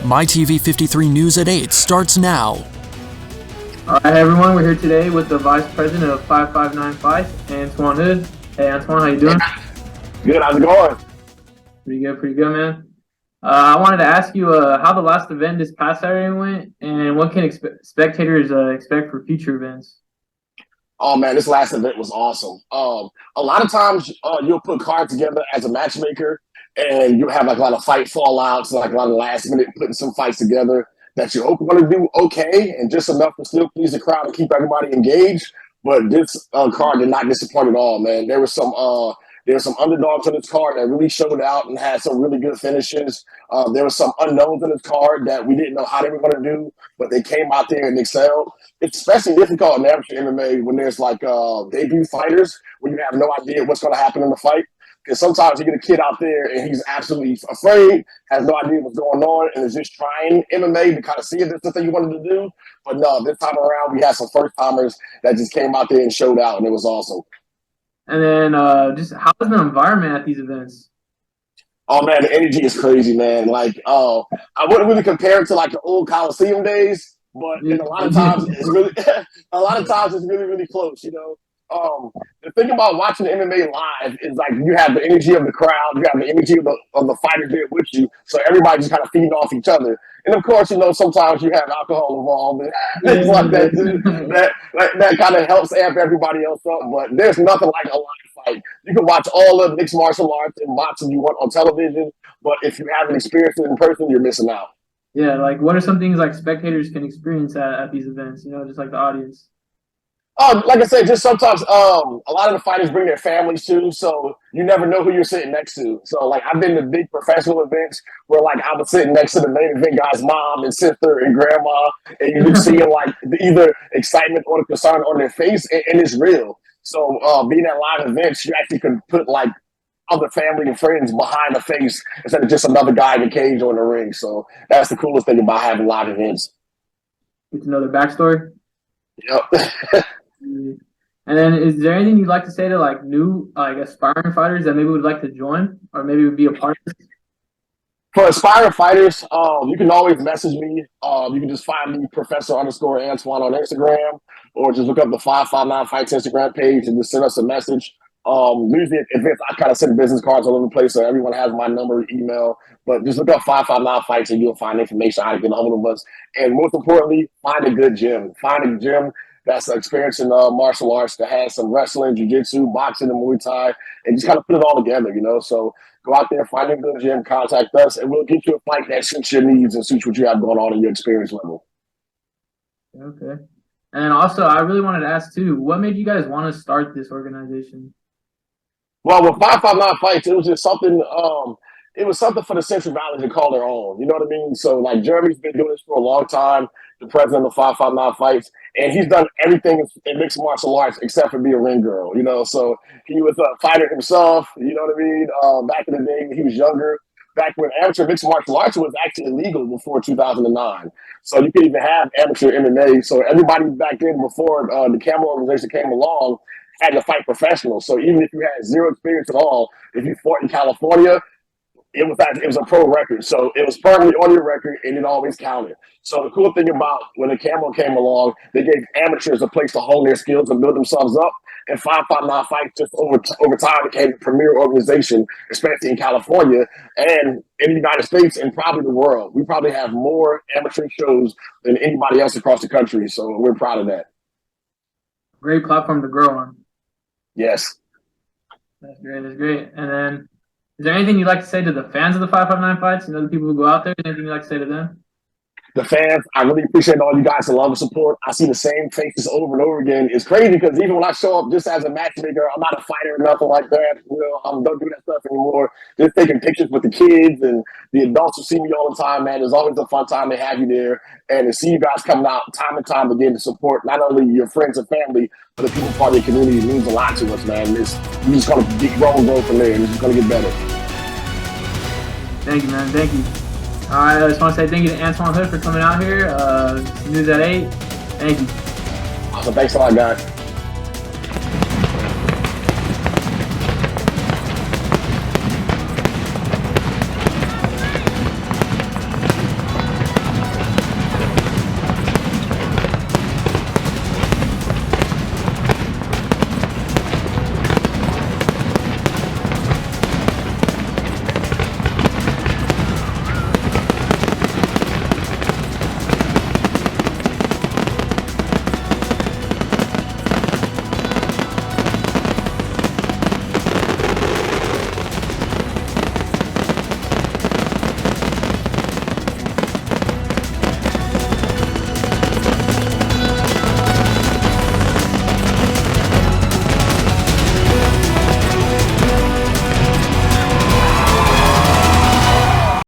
MyTV 53 News at 8 starts now. All right, everyone, we're here today with the Vice President of 559 Fights, Antoine Hood. Hey, Antoine, how you doing? Good, how's it going? Pretty good, man. I wanted to ask you how the last event this past Saturday went, and what can spectators expect for future events? Oh man, this last event was awesome. A lot of times you'll put cards together as a matchmaker, and you'll have like a lot of fight fallouts, like a lot of last minute putting some fights together that you're going to do okay and just enough to still please the crowd and keep everybody engaged. But this card did not disappoint at all, man. There was some underdogs on this card that really showed out and had some really good finishes. There was some unknowns on this card that we didn't know how they were going to do, but they came out there and excelled. It's especially difficult in amateur MMA when there's like debut fighters when you have no idea what's going to happen in the fight. Because sometimes you get a kid out there and he's absolutely afraid, has no idea what's going on, and is just trying MMA to kind of see if it's the thing you wanted to do. But no, this time around, we had some first-timers that just came out there and showed out, and it was awesome. And then just how's the environment at these events? Oh, man, the energy is crazy, man. Like, I wouldn't really compare it to, like, the old Coliseum days, but a lot of times it's really, really close, you know? The thing about watching the MMA live is like you have the energy of the crowd, you have the energy of the fighters there with you, so everybody just kind of feeding off each other. And of course, you know, sometimes you have alcohol involved and things like that too. That kind of helps amp everybody else up. But there's nothing like a live fight. You can watch all of mixed martial arts and boxing you want on television, but if you haven't experienced it in person, you're missing out. Yeah, like what are some things like spectators can experience at these events? You know, just like the audience. Like I said, just sometimes a lot of the fighters bring their families too, so you never know who you're sitting next to. So like I've been to big professional events where like I was sitting next to the main event guy's mom and sister and grandma, and you just see like either excitement or the concern on their face, and it's real. So being at live events, you actually could put like other family and friends behind the face instead of just another guy in the cage or in the ring. So that's the coolest thing about having live events. Get to know their backstory. Yep. And then is there anything you'd like to say to like new aspiring fighters that maybe would like to join or maybe would be a part of this? For aspiring fighters, you can always message me. You can just find me Professor_Antoine on Instagram, or just look up the 559 Fights Instagram page and just send us a message. Usually at events, I kind of send business cards all over the place, so everyone has my number, email. But just look up 559 Fights and you'll find information on how to get a hold of us. And most importantly, find a good gym. Find a gym that's experienced in martial arts, that has some wrestling, jiu-jitsu, boxing, and Muay Thai, and just kind of put it all together, you know? So go out there, find a good gym, contact us, and we'll get you a fight that suits your needs and suits what you have going on in your experience level. Okay. And also, I really wanted to ask, too, what made you guys want to start this organization? Well, with 559 Fights, it was just something it was something for the Central Valley to call their own. You know what I mean? So, like, Jeremy's been doing this for a long time, the president of 559 Fights, and he's done everything in mixed martial arts except for be a ring girl, you know? So he was a fighter himself, you know what I mean? Back in the day when he was younger, back when amateur mixed martial arts was actually illegal before 2009. So you could even have amateur MMA. So everybody back then before the Camel organization came along had to fight professionals. So even if you had zero experience at all, if you fought in California, it was a pro record, so it was permanently on your record, and it always counted. So the cool thing about when the Camel came along, they gave amateurs a place to hone their skills and build themselves up. And 559 Fights just over time became a premier organization, especially in California and in the United States and probably the world. We probably have more amateur shows than anybody else across the country, so we're proud of that. Great platform to grow on. Yes. That's great. And then, is there anything you'd like to say to the fans of the 559 Fights? You know, the people who go out there, anything you'd like to say to them? The fans, I really appreciate all you guys' love and support. I see the same faces over and over again. It's crazy because even when I show up just as a matchmaker, I'm not a fighter or nothing like that. You know, I don't do that stuff anymore. Just taking pictures with the kids and the adults who see me all the time, man. It's always a fun time to have you there. And to see you guys coming out time and time again to support not only your friends and family, but the people part of your community. It means a lot to us, man. We're just going to grow from there, and it's just going to get better. Thank you, man. Thank you. All right, I just want to say thank you to Antoine Hood for coming out here. News at 8. Thank you. Awesome. Thanks a lot, guys.